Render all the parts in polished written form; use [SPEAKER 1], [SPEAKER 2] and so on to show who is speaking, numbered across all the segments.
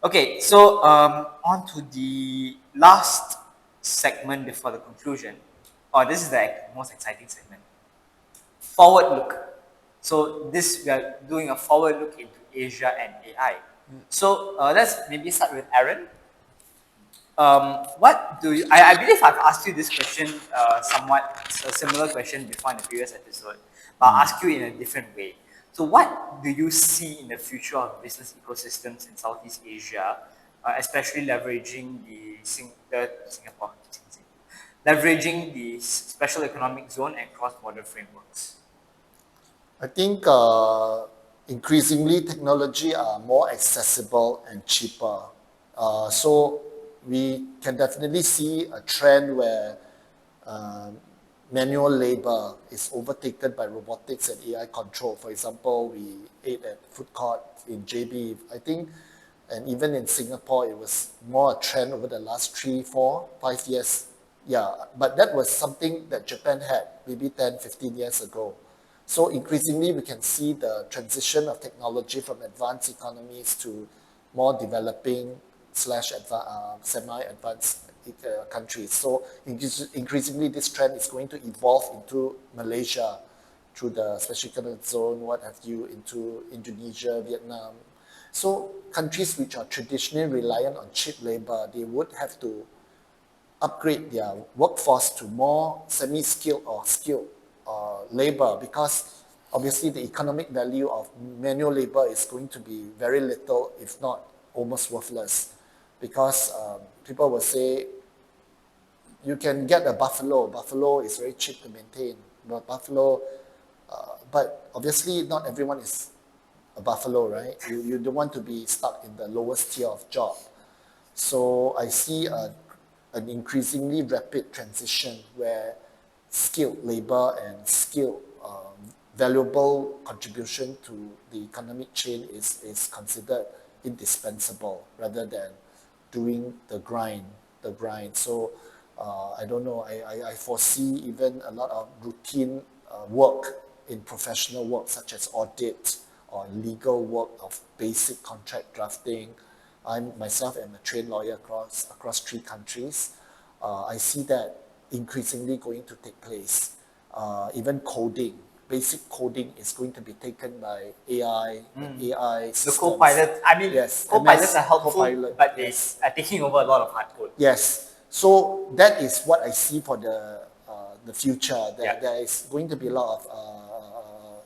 [SPEAKER 1] Okay, so on to the last segment before the conclusion. Oh, this is the most exciting segment. Forward look. So this we are doing a forward look into Asia and AI. So let's maybe start with Aaron. What do you? I believe I've asked you this question, somewhat a similar question before in the previous episode, but I'll ask you in a different way. So, what do you see in the future of business ecosystems in Southeast Asia, especially leveraging the Singapore, leveraging the special economic zone and cross-border frameworks?
[SPEAKER 2] I think increasingly technology are more accessible and cheaper. So we can definitely see a trend where uh, manual labor is overtaken by robotics and AI control. For example, we ate at food court in JB. I think, and even in Singapore, it was more a trend over the last 3, 4, 5 years. Yeah, but that was something that Japan had maybe 10, 15 years ago. So increasingly, we can see the transition of technology from advanced economies to more developing slash semi-advanced countries. So increasingly, this trend is going to evolve into Malaysia through the special economic zone, what have you, into Indonesia, Vietnam. So countries which are traditionally reliant on cheap labor, they would have to upgrade their workforce to more semi-skilled or skilled labor, because obviously the economic value of manual labor is going to be very little, if not almost worthless, because people will say you can get a buffalo. Buffalo is very cheap to maintain, but obviously not everyone is a buffalo, right? You don't want to be stuck in the lowest tier of job. So I see an increasingly rapid transition where skilled labor and skilled valuable contribution to the economic chain is considered indispensable rather than doing the grind. So I don't know. I foresee even a lot of routine work in professional work such as audit or legal work of basic contract drafting. I myself am a trained lawyer across 3 countries. I see that increasingly going to take place. Even coding, basic coding is going to be taken by AI, AI
[SPEAKER 1] The
[SPEAKER 2] systems.
[SPEAKER 1] co-pilots, I mean,
[SPEAKER 2] Yes,
[SPEAKER 1] co-pilots
[SPEAKER 2] MS
[SPEAKER 1] are helpful,
[SPEAKER 2] Copilot,
[SPEAKER 1] but they
[SPEAKER 2] yes.
[SPEAKER 1] are taking over a lot of hard code.
[SPEAKER 2] Yes. So that is what I see for the future.
[SPEAKER 1] Yeah.
[SPEAKER 2] There is going to be a lot of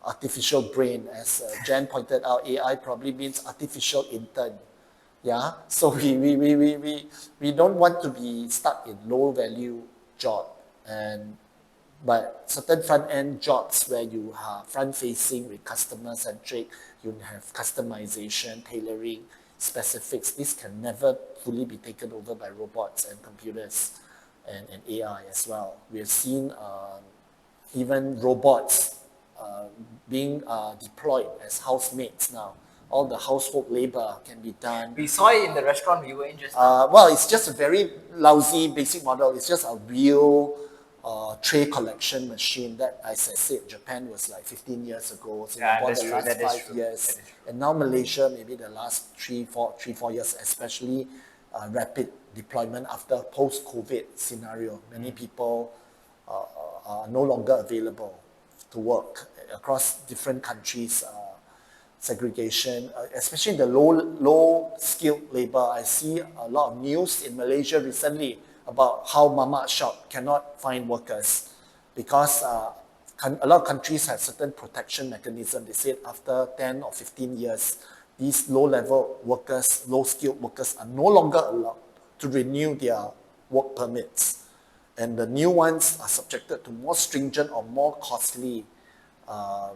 [SPEAKER 2] artificial brain, as Jan pointed out. AI probably means artificial intern. Yeah. So we don't want to be stuck in low value job, and but certain front end jobs where you are front facing with customer centric, you have customization, tailoring, specifics. This can never fully be taken over by robots and computers and AI as well. We have seen even robots being deployed as housemates now. All the household labor can be done.
[SPEAKER 1] We saw it in the restaurant we were in just
[SPEAKER 2] Well, it's just a very lousy basic model. It's just a wheel tray collection machine that, as I said, Japan was like 15 years ago, Singapore
[SPEAKER 1] that's
[SPEAKER 2] the
[SPEAKER 1] true,
[SPEAKER 2] last
[SPEAKER 1] that is
[SPEAKER 2] 5
[SPEAKER 1] true,
[SPEAKER 2] years,
[SPEAKER 1] that is true.
[SPEAKER 2] and now Malaysia maybe the last 4 years, especially rapid deployment after post-COVID scenario. Many people are no longer available to work across different countries. Segregation, especially the low skilled labor. I see a lot of news in Malaysia recently about how mama shop cannot find workers because a lot of countries have certain protection mechanism. They said after 10 or 15 years, these low level workers, low skilled workers are no longer allowed to renew their work permits, and the new ones are subjected to more stringent or more costly uh,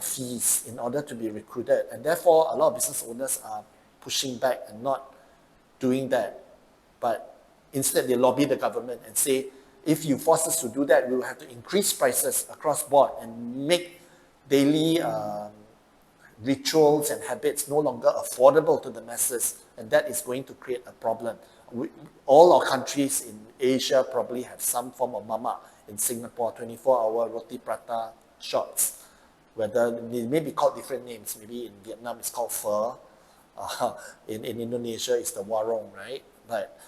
[SPEAKER 2] fees in order to be recruited. And therefore, a lot of business owners are pushing back and not doing that. But instead, they lobby the government and say, if you force us to do that, we will have to increase prices across board and make daily rituals and habits no longer affordable to the masses, and that is going to create a problem. All our countries in Asia probably have some form of mama. In Singapore, 24-hour roti prata shops, whether they may be called different names. Maybe in Vietnam it's called pho, in Indonesia is the warung, right? But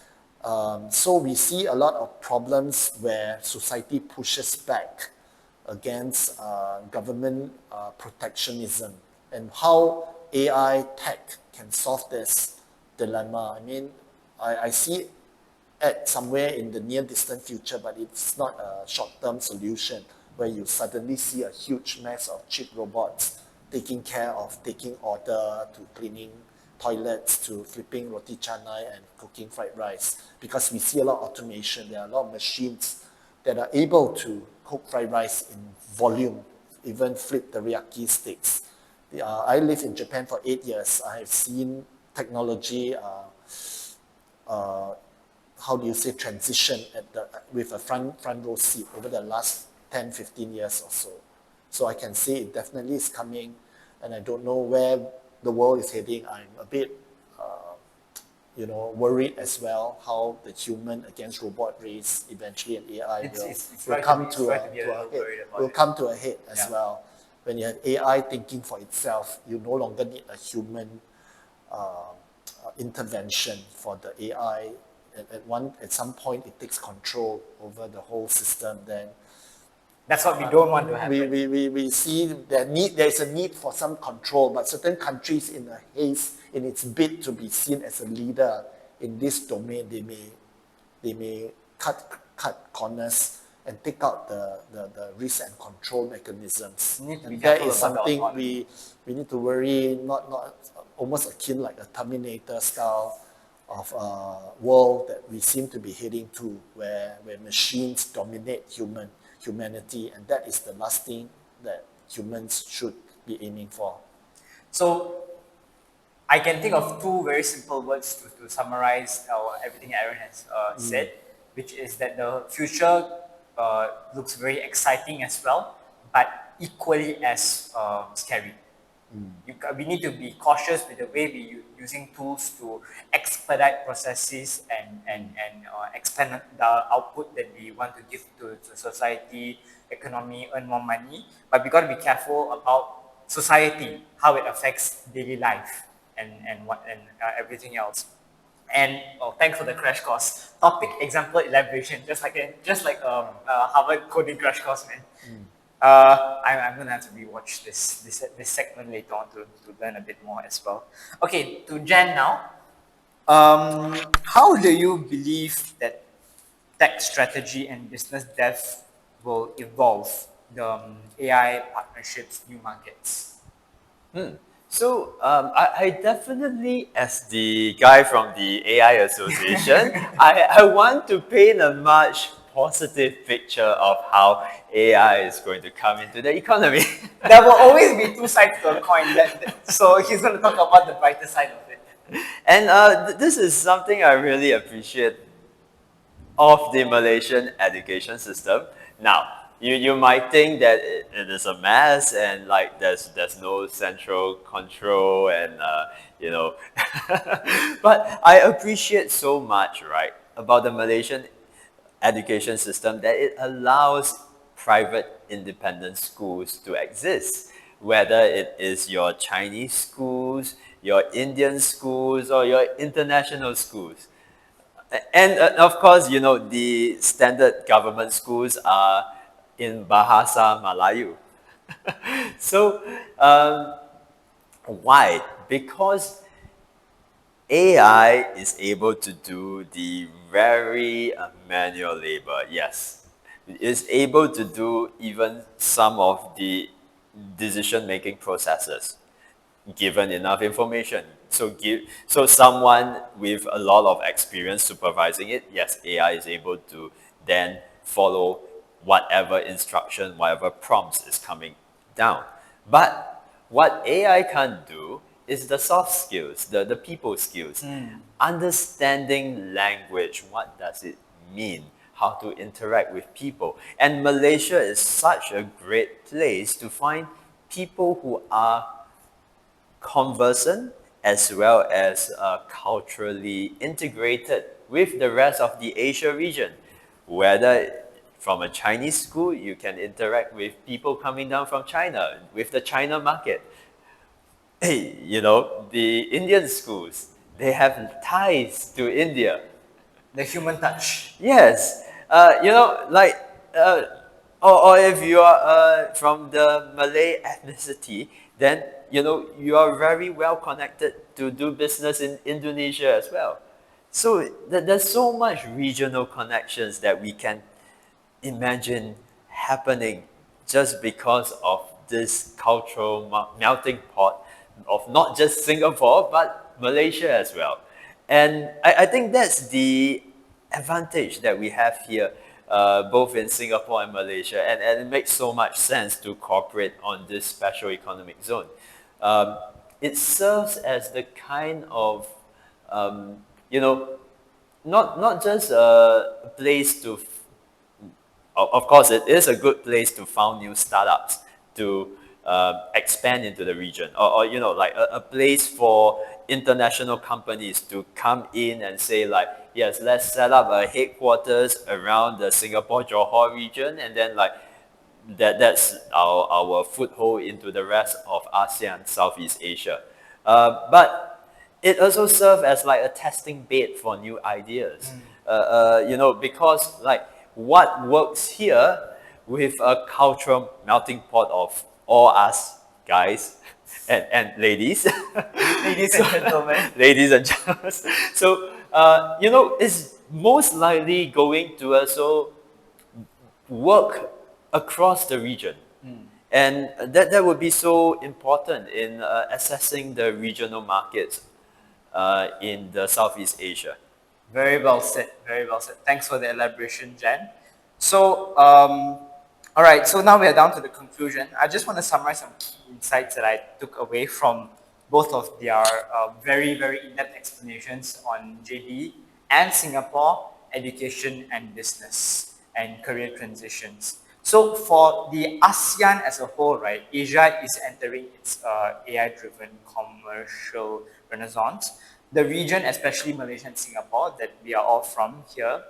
[SPEAKER 2] so we see a lot of problems where society pushes back against government protectionism, and how AI tech can solve this dilemma. I mean, I see at somewhere in the near distant future, but it's not a short-term solution where you suddenly see a huge mass of cheap robots taking care of taking order to cleaning toilets to flipping roti canai and cooking fried rice. Because we see a lot of automation, there are a lot of machines that are able to cook fried rice in volume, even flip teriyaki sticks. I lived in Japan for 8 years. I have seen technology how do you say, transition with a front row seat over the last 10, 15 years or so. So I can say it definitely is coming, and I don't know where the world is heading. I'm a bit, worried as well how the human against robot race eventually and AI
[SPEAKER 1] It's
[SPEAKER 2] will
[SPEAKER 1] right to be
[SPEAKER 2] come
[SPEAKER 1] it's
[SPEAKER 2] to
[SPEAKER 1] right
[SPEAKER 2] a
[SPEAKER 1] to be a
[SPEAKER 2] to a
[SPEAKER 1] little
[SPEAKER 2] head.
[SPEAKER 1] worried about
[SPEAKER 2] Will
[SPEAKER 1] it.
[SPEAKER 2] come to a head as
[SPEAKER 1] Yeah.
[SPEAKER 2] well. When you have AI thinking for itself, you no longer need a human intervention for the AI. At some point, it takes control over the whole system. Then
[SPEAKER 1] That's what we don't want to happen.
[SPEAKER 2] we see there is a need for some control, but certain countries in a haste, in its bid to be seen as a leader in this domain, they may cut corners and take out the risk and control mechanisms.
[SPEAKER 1] We need to be
[SPEAKER 2] And that
[SPEAKER 1] careful
[SPEAKER 2] is
[SPEAKER 1] about the
[SPEAKER 2] something
[SPEAKER 1] autonomy.
[SPEAKER 2] we need to worry, not almost akin like a Terminator style of world that we seem to be heading to, where machines dominate humanity, and that is the last thing that humans should be aiming for.
[SPEAKER 1] So I can think of two very simple words to summarize everything Aaron has said, which is that the future looks very exciting as well, but equally as scary. We need to be cautious with the way we using tools to expedite processes and expand the output that we want to give to society, economy, earn more money. But we got to be careful about society, how it affects daily life and everything else. And thanks for the crash course. Topic, example, elaboration, just like Harvard coding crash course, man. I'm gonna have to rewatch this segment later on to learn a bit more as well. Okay, to Jan now. How do you believe that tech strategy and business dev will evolve the AI partnerships, new markets?
[SPEAKER 3] So I definitely, as the guy from the AI Association, I want to paint a much positive picture of how AI is going to come into the economy.
[SPEAKER 1] There will always be two sides to a coin. So he's going to talk about the brighter side of it.
[SPEAKER 3] And this is something I really appreciate of the Malaysian education system. Now, you might think that it is a mess and like there's no central control and but I appreciate so much, right, about the Malaysian education system that it allows private independent schools to exist, whether it is your Chinese schools, your Indian schools, or your international schools. And of course, the standard government schools are in Bahasa Melayu. So, why? Because AI is able to do the very manual labor, yes. It is able to do even some of the decision-making processes given enough information. So someone with a lot of experience supervising it, yes, AI is able to then follow whatever instruction, whatever prompts is coming down. But what AI can't do is the soft skills, the people skills. Understanding language, what does it mean? How to interact with people. And Malaysia is such a great place to find people who are conversant as well as culturally integrated with the rest of the Asia region. Whether from a Chinese school, you can interact with people coming down from China, with the China market. hey, the Indian schools, they have ties to India.
[SPEAKER 1] The human touch.
[SPEAKER 3] Yes, like, uh, or if you are from the Malay ethnicity, then you are very well connected to do business in Indonesia as well. So there's so much regional connections that we can imagine happening just because of this cultural melting pot of not just Singapore but Malaysia as well. And I think that's the advantage that we have here, both in Singapore and Malaysia, and it makes so much sense to cooperate on this special economic zone. Um, it serves as the kind of, um, you know, not just a place to of course, it is a good place to found new startups to expand into the region, or like a place for international companies to come in and say like, yes, let's set up a headquarters around the Singapore Johor region, and then like that's our foothold into the rest of ASEAN, Southeast Asia. But it also serves as like a testing bed for new ideas. Because like what works here with a cultural melting pot of all us guys and ladies,
[SPEAKER 1] Ladies
[SPEAKER 3] so,
[SPEAKER 1] and gentlemen.
[SPEAKER 3] ladies and gentlemen. So it's most likely going to also work across the region. And that would be so important in assessing the regional markets in the Southeast Asia.
[SPEAKER 1] Very well said. Very well said. Thanks for the elaboration, Jan. So, all right. So now we are down to the conclusion. I just want to summarize some key insights that I took away from both of their very, very in-depth explanations on JB and Singapore education and business and career transitions. So for the ASEAN as a whole, right, Asia is entering its AI-driven commercial renaissance. The region, especially Malaysia and Singapore, that we are all from here,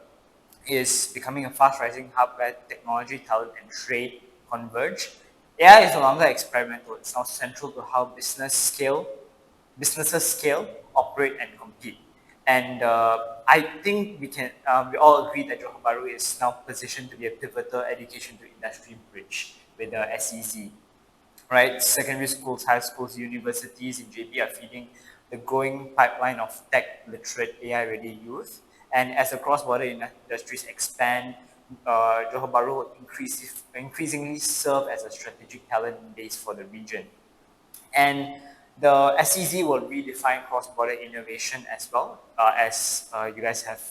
[SPEAKER 1] is becoming a fast-rising hub where technology, talent, and trade converge. AI is no longer experimental; it's now central to how businesses scale, operate, and compete. And I think we all agree that Johor Bahru is now positioned to be a pivotal education to industry bridge with the SEZ, right? Secondary schools, high schools, universities in JB are feeding the growing pipeline of tech literate AI ready youth. And as the cross-border industries expand, Johor Bahru will increasingly serve as a strategic talent base for the region. And the SEZ will redefine cross-border innovation as well, as you guys have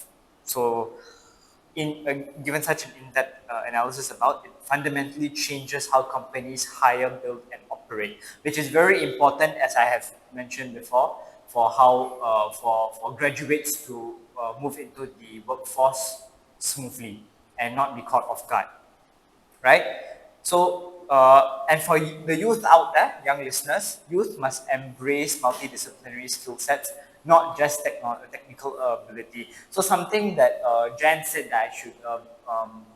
[SPEAKER 1] so given such an in-depth analysis about it, fundamentally changes how companies hire, build, and operate, which is very important, as I have mentioned before, for how for graduates to move into the workforce smoothly and not be caught off guard, right? So, and for the youth out there, young listeners, youth must embrace multidisciplinary skill sets, not just technical ability. So, something that Jan said that I should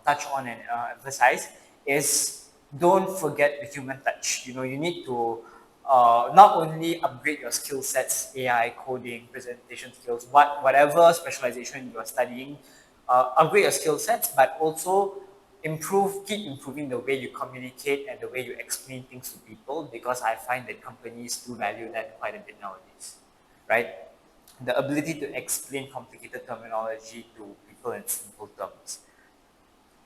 [SPEAKER 1] touch on and emphasize is don't forget the human touch. You know, you need to not only upgrade your skill sets, AI, coding, presentation skills, whatever specialization you are studying, upgrade your skill sets, but also keep improving the way you communicate and the way you explain things to people, because I find that companies do value that quite a bit nowadays, right? The ability to explain complicated terminology to people in simple terms.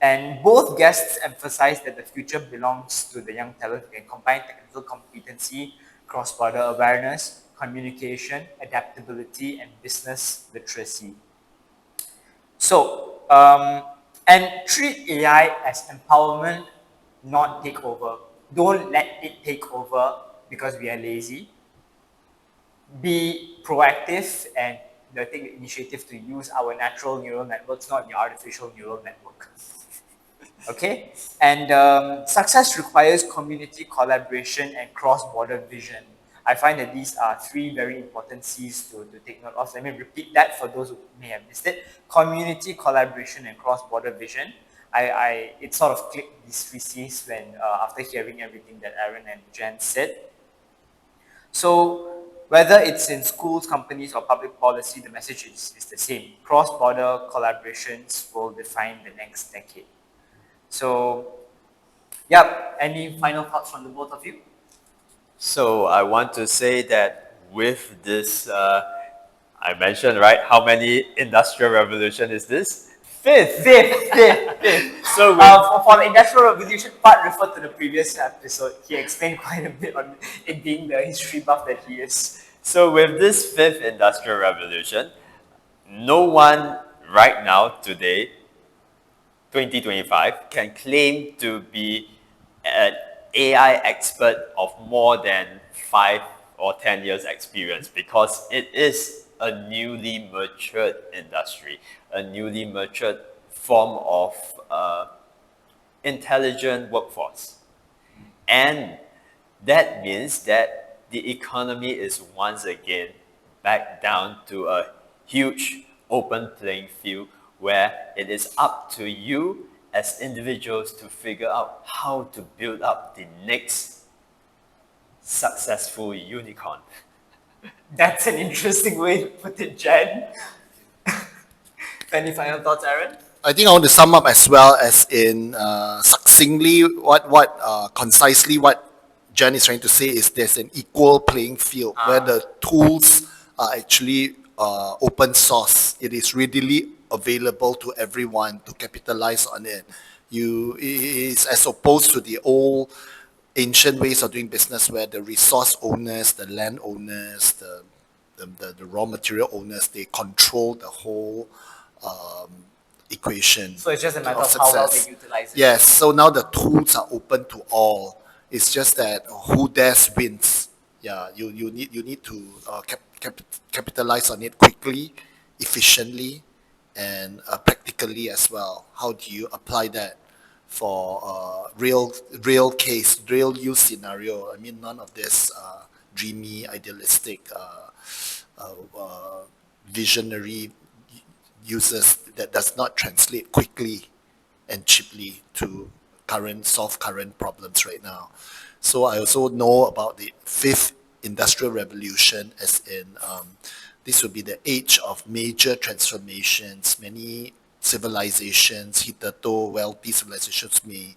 [SPEAKER 1] And both guests emphasize that the future belongs to the young talent who can combine technical competency, cross-border awareness, communication, adaptability, and business literacy. So, and treat AI as empowerment, not takeover. Don't let it take over because we are lazy. Be proactive and take the initiative to use our natural neural networks, not the artificial neural network. Okay, and success requires community collaboration and cross-border vision. I find that these are three very important C's to take note of. Let me repeat that for those who may have missed it. Community collaboration and cross-border vision. It sort of clicked these three C's when after hearing everything that Aaron and Jen said. So whether it's in schools, companies, or public policy, the message is the same. Cross-border collaborations will define the next decade. So, yeah, any final thoughts from the both of you?
[SPEAKER 3] So I want to say that with this, I mentioned, right, how many industrial revolution is this? Fifth.
[SPEAKER 1] Fifth.
[SPEAKER 3] So with
[SPEAKER 1] For the Industrial Revolution part, refer to the previous episode. He explained quite a bit on it being the history buff that he is.
[SPEAKER 3] So with this fifth industrial revolution, no one right now today, 2025, can claim to be an AI expert of more than 5 or 10 years experience because it is a newly matured industry, a newly matured form of intelligent workforce. And that means that the economy is once again back down to a huge open playing field where it is up to you as individuals to figure out how to build up the next successful unicorn.
[SPEAKER 1] That's an interesting way to put it, Jen. Any final thoughts, Aaron?
[SPEAKER 2] I think I want to sum up as well as in succinctly what concisely what Jen is trying to say is there's an equal playing field where the tools are actually open source. It is readily available to everyone to capitalize on it. It is as opposed to the old ancient ways of doing business where the resource owners, the land owners, the raw material owners, they control the whole equation
[SPEAKER 1] So it's just a matter
[SPEAKER 2] of
[SPEAKER 1] of how well
[SPEAKER 2] success.
[SPEAKER 1] they utilize it.
[SPEAKER 2] Yes, so now the tools are open to all. It's just that who dares wins. Yeah, you need to capitalize on it quickly, efficiently, and practically as well. How do you apply that for real case, real use scenario? I mean, none of this dreamy, idealistic, visionary uses that does not translate quickly and cheaply to solve current problems right now. So I also know about the fifth industrial revolution, as in this will be the age of major transformations. Many civilizations, hitherto wealthy civilizations, may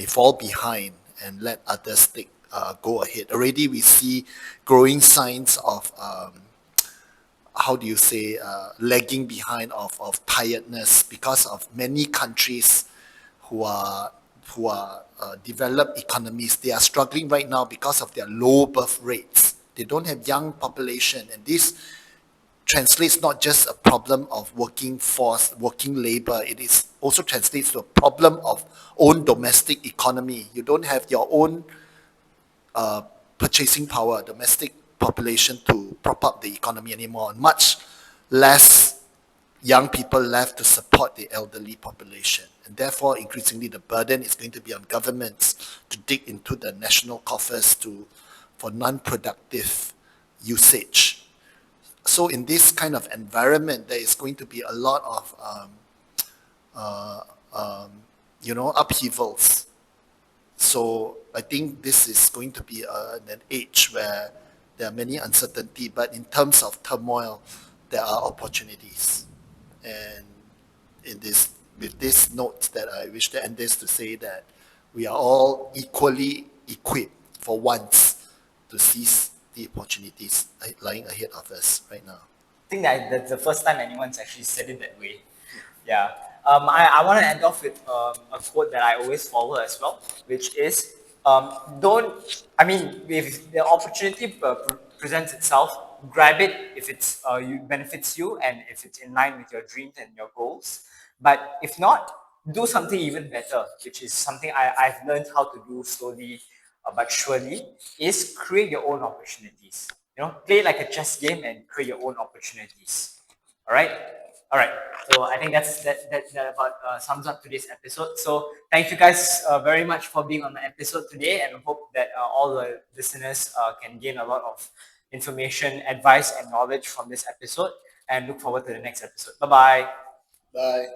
[SPEAKER 2] fall behind and let others go ahead. Already we see growing signs of how do you say, lagging behind of tiredness because of many countries who are developed economies. They are struggling right now because of their low birth rates. They don't have young population, and this translates not just a problem of working force, working labor. It is also translates to a problem of own domestic economy. You don't have your own purchasing power, domestic population to prop up the economy anymore, and much less young people left to support the elderly population. And therefore, increasingly, the burden is going to be on governments to dig into the national coffers for non-productive usage. So in this kind of environment, there is going to be a lot of upheavals. So I think this is going to be an age where there are many uncertainty, but in terms of turmoil, there are opportunities. And with this note that I wish to end this to say that we are all equally equipped for once to seize the opportunities lying ahead of us right now.
[SPEAKER 1] I think that's the first time anyone's actually said it that way. Yeah. I want to end off with a quote that I always follow as well, which is if the opportunity presents itself, grab it if benefits you and if it's in line with your dreams and your goals. But if not, do something even better, which is something I've learned how to do slowly but surely, is create your own opportunities. Play like a chess game and create your own opportunities. All right. So I think that about sums up today's episode. So thank you guys very much for being on the episode today, and I hope that all the listeners can gain a lot of information, advice, and knowledge from this episode. And look forward to the next episode. Bye bye.
[SPEAKER 2] Bye.